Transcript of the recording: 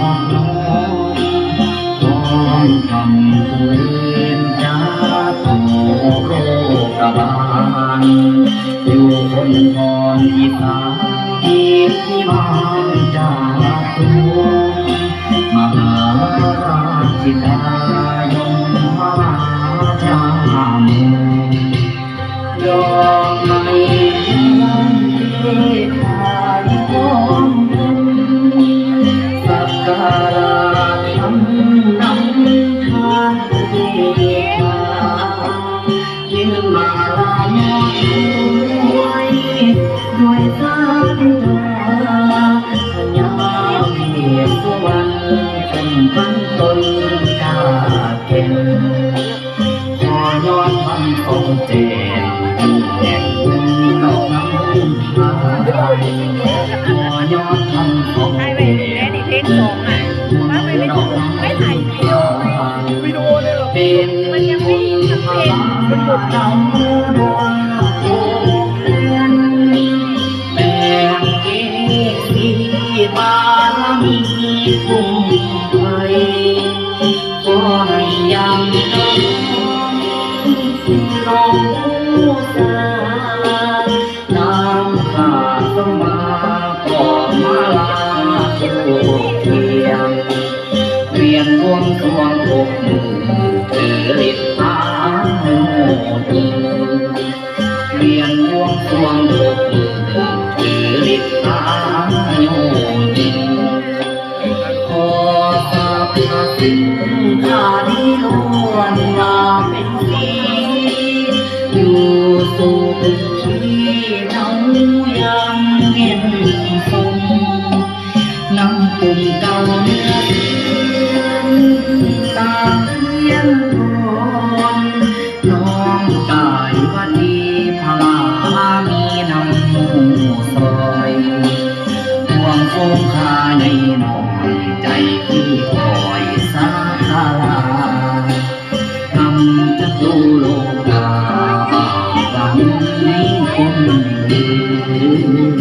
อกน้องต้องทำตัวเองจะต้องโรคกบาลอยู่คนพรอีสานที่มานจากตัวมหาราชิตายมมาจามยอมไม่เทศายของสักการะทำนำทางเดียยืนมาลายด้วยด้วยสายตาพญาเมียสวรรค์เป็นพันตนกาเก่งพอยอดมันคงเจนแห่งดอกน้ำพอยอดมันคงเจนไม่ถ่ายวิดีโอเลยหรอมันยังไม่ทำเพลงมันหมดดำดวงแบ่งเกษีบารมีคุ้มไว้ก็ให้ยังน้องสาน้ำขาดมาก็มาลาทุกเทียงเรียนวงสวงทุกมือถือฤทธิ์ตาโหดีเรียนวงสวงทุกมือถือฤทธิ์ตาโหดีขอสรรพสิ่งข้านี้ล้วนมาเป็นสีอยู่สุขีน้องยังเห็นสมน้ำปุ่มเก่าเนื้อตาเพียงทนน้องกายวันดีพลามีน้ำมูซอยห่วงโคงคาในหน่อยใจคือคอยสาคาลาทำจะดูโลกาหวังในคนอื่น